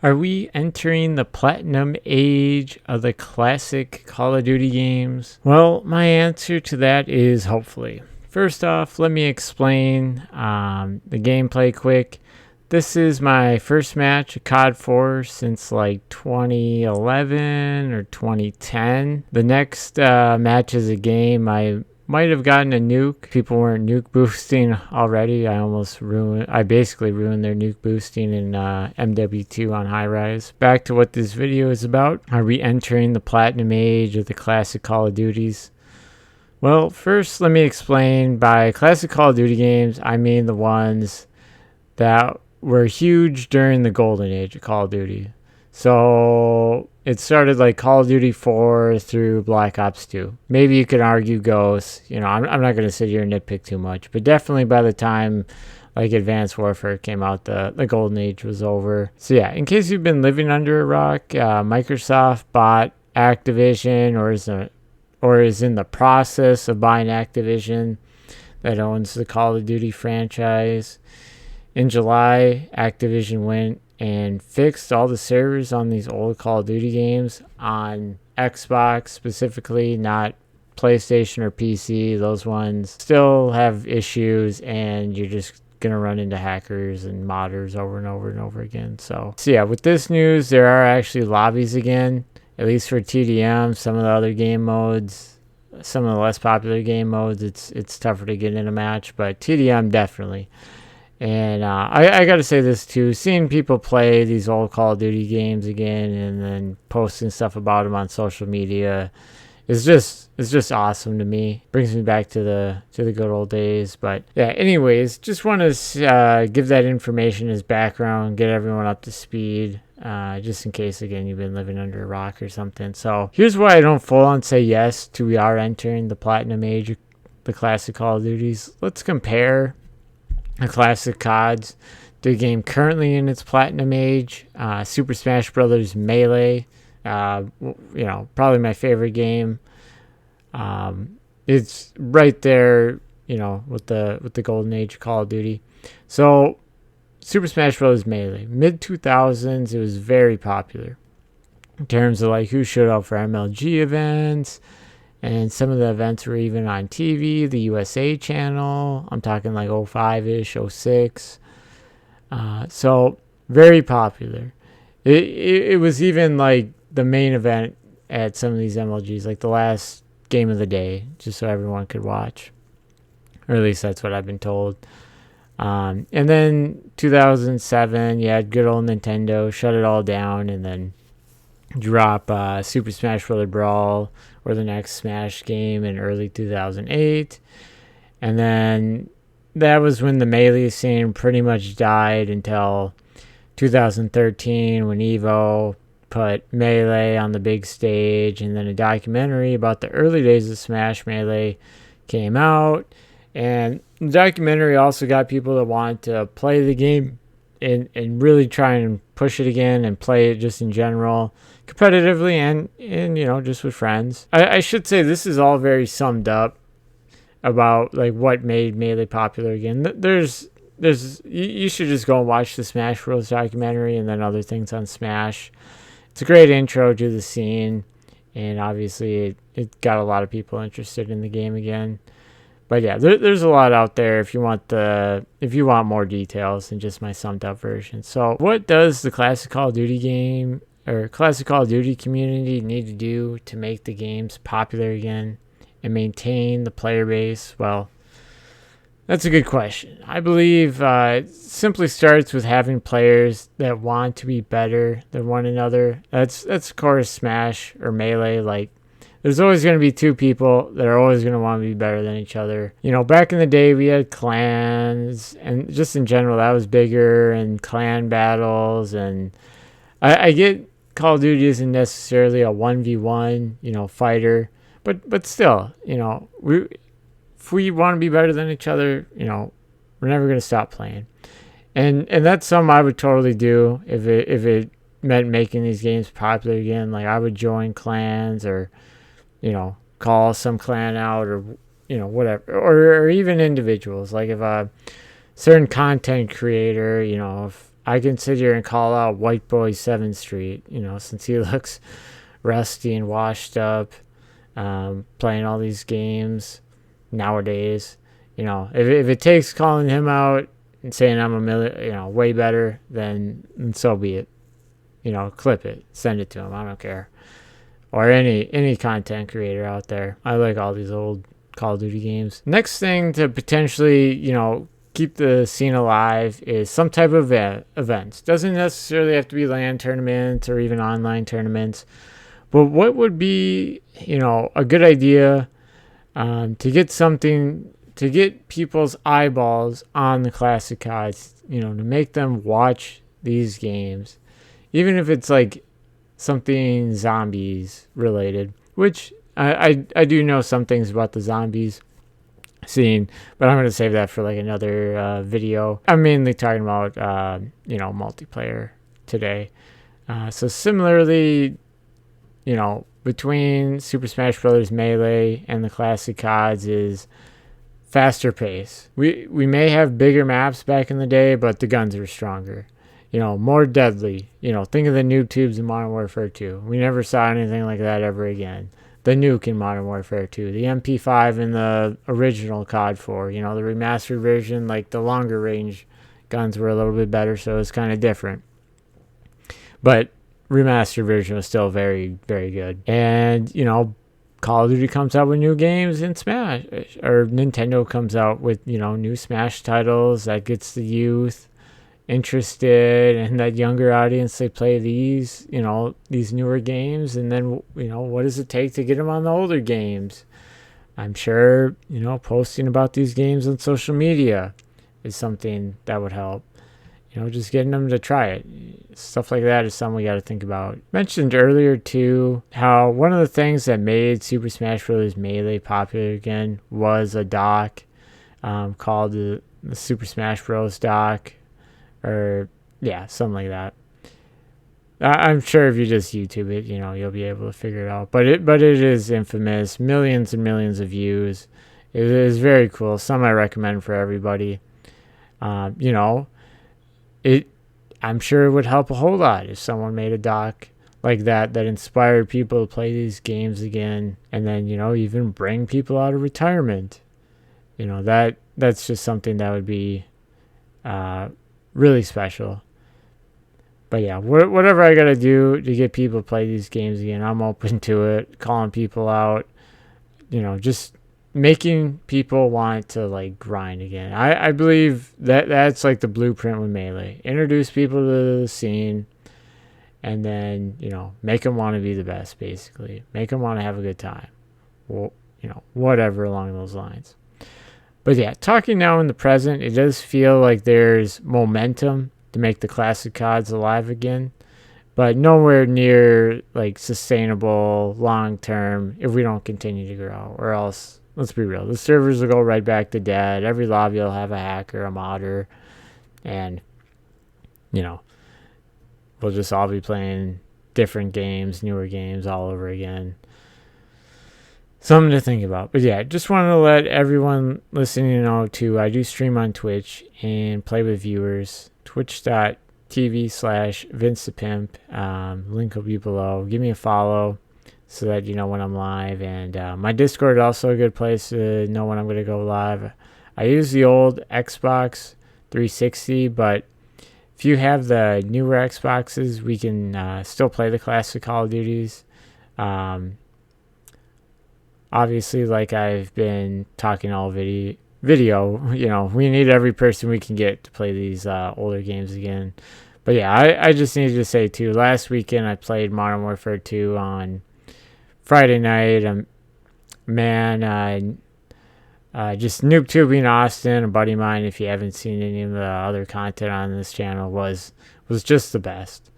Are we entering the platinum age of the classic Call of Duty games? Well, my answer to that is hopefully. First off, let me explain the gameplay quick. This is my first match of COD 4 since like 2011 or 2010. The next match is a game I might have gotten a nuke. People weren't nuke boosting already. I basically ruined their nuke boosting in MW2 on high rise. Back to what this video is about. Are we entering the platinum age of the classic Call of Duties? Well, first let me explain. By classic Call of Duty games, I mean the ones that were huge during the golden age of Call of Duty. So it started like Call of Duty 4 through Black Ops 2. Maybe you could argue Ghosts. I'm not going to sit here and nitpick too much, but definitely by the time like Advanced Warfare came out, the golden age was over. So yeah, in case you've been living under a rock, Microsoft bought Activision or is in the process of buying Activision that owns the Call of Duty franchise. In July, Activision went and fixed all the servers on these old Call of Duty games on Xbox specifically, not PlayStation or PC. Those ones still have issues, and you're just going to run into hackers and modders over and over and over again. So yeah, with this news, there are actually lobbies again, at least for TDM. Some of the other game modes, some of the less popular game modes, it's tougher to get in a match, but TDM definitely. And I got to say this too, seeing people play these old Call of Duty games again and then posting stuff about them on social media is just awesome to me. Brings me back to the good old days. But yeah, anyways, just want to give that information as background, get everyone up to speed, just in case again you've been living under a rock or something. So here's why I don't full on say yes to we are entering the platinum age of the classic Call of Duties. Let's compare the classic CODs, the game currently in its platinum age, Super Smash Bros. Melee, probably my favorite game. It's right there, with the golden age of Call of Duty. So, Super Smash Bros. Melee, mid 2000s, it was very popular in terms of like who showed up for MLG events. And some of the events were even on TV, the USA channel. I'm talking like 05-ish, 06. So very popular. It was even like the main event at some of these MLGs, like the last game of the day, just so everyone could watch. Or at least that's what I've been told. And then 2007, you had good old Nintendo shut it all down and then drop Super Smash Bros. Brawl or the next Smash game in early 2008. And then that was when the Melee scene pretty much died until 2013 when Evo put Melee on the big stage, and then a documentary about the early days of Smash Melee came out. And the documentary also got people that want to play the game and really try and push it again and play it just in general competitively and just with friends. I should say this is all very summed up about like what made Melee popular again. You should just go and watch the Smash Bros. Documentary and then other things on Smash. It's a great intro to the scene, and obviously it got a lot of people interested in the game again. But yeah, there's a lot out there if you want more details than just my summed up version. So what does the classic Call of Duty game or classic Call of Duty community need to do to make the games popular again and maintain the player base? Well, that's a good question. I believe it simply starts with having players that want to be better than one another. That's of course Smash or Melee. Like, there's always going to be two people that are always going to want to be better than each other. Back in the day, we had clans, and just in general, that was bigger, and clan battles. And I get Call of Duty isn't necessarily a 1v1, fighter, but still, if we want to be better than each other, we're never going to stop playing. And that's something I would totally do if it meant making these games popular again. Like, I would join clans or call some clan out or, whatever, or even individuals. Like if a certain content creator, if I can sit here and call out White Boy 7th Street, since he looks rusty and washed up, playing all these games nowadays. If it takes calling him out and saying I'm way better, then so be it. Clip it, send it to him. I don't care. Or any content creator out there. I like all these old Call of Duty games. Next thing to potentially, keep the scene alive is some type of events. Doesn't necessarily have to be LAN tournaments or even online tournaments. But what would be, a good idea to get people's eyeballs on the classic CODs, to make them watch these games, even if it's like something zombies related, which I do know some things about the zombies scene, but I'm going to save that for like another video. I'm mainly talking about, multiplayer today. So similarly, between Super Smash Bros. Melee and the classic CODs is faster pace. We may have bigger maps back in the day, but the guns are stronger. More deadly. Think of the noob tubes in Modern Warfare 2. We never saw anything like that ever again. The nuke in Modern Warfare 2. The MP5 in the original COD 4. The remastered version, like the longer range guns were a little bit better, so it's kind of different. But remastered version was still very, very good. And, Call of Duty comes out with new games in Smash. Or Nintendo comes out with, new Smash titles that gets the youth interested, and that younger audience, they play these newer games, and then what does it take to get them on the older games? I'm sure posting about these games on social media is something that would help. Just getting them to try it. Stuff like that is something we got to think about. Mentioned earlier too how one of the things that made Super Smash Bros. Melee popular again was a doc called the Super Smash Bros. Doc. Or something like that. I'm sure if you just YouTube it, you'll be able to figure it out. But it is infamous. Millions and millions of views. It is very cool. Some I recommend for everybody. I'm sure it would help a whole lot if someone made a doc like that inspired people to play these games again, and then even bring people out of retirement. That's just something that would be really special. But yeah, whatever I gotta do to get people to play these games again, I'm open to it. Calling people out, just making people want to like grind again. I believe that's like the blueprint with Melee. Introduce people to the scene, and then make them want to be the best. Basically, make them want to have a good time. Well, whatever along those lines. But yeah, talking now in the present, it does feel like there's momentum to make the classic CODs alive again, but nowhere near like sustainable long term if we don't continue to grow. Or else, let's be real, the servers will go right back to dead. Every lobby will have a hacker, a modder, and we'll just all be playing different games, newer games all over again. Something to think about. But yeah, just wanted to let everyone listening know too, I do stream on Twitch and play with viewers. Twitch.tv/VinceThePimp. Link will be below. Give me a follow so that you know when I'm live. And my Discord is also a good place to know when I'm going to go live. I use the old Xbox 360, but if you have the newer Xboxes, we can still play the classic Call of Duties. Obviously, like I've been talking all video, we need every person we can get to play these older games again. But yeah, I just needed to say too, last weekend I played Modern Warfare 2 on Friday night. Just noob tubing Austin, a buddy of mine, if you haven't seen any of the other content on this channel, was just the best.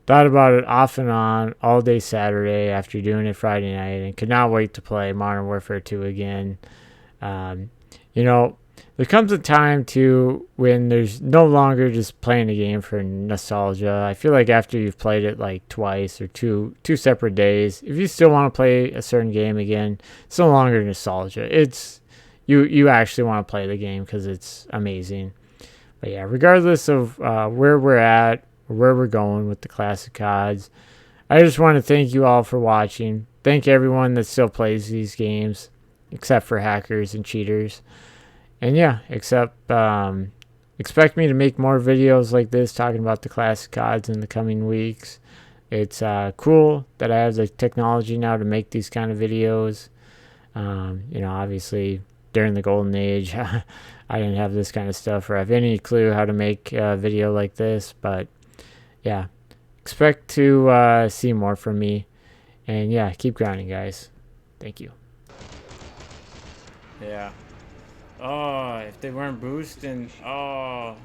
Thought about it off and on all day Saturday after doing it Friday night, and could not wait to play Modern Warfare 2 again. There comes a time too when there's no longer just playing a game for nostalgia. I feel like after you've played it like twice or two separate days, if you still want to play a certain game again, it's no longer nostalgia. It's you actually want to play the game because it's amazing. But yeah, regardless of where we're at or where we're going with the classic CODs, I just want to thank you all for watching. Thank everyone that still plays these games, except for hackers and cheaters. And yeah, expect me to make more videos like this talking about the classic CODs in the coming weeks. It's cool that I have the technology now to make these kind of videos. Obviously during the golden age, I didn't have this kind of stuff or have any clue how to make a video like this. But yeah, expect to see more from me. And yeah, keep grinding, guys. Thank you. Yeah. Oh, if they weren't boosting. Oh.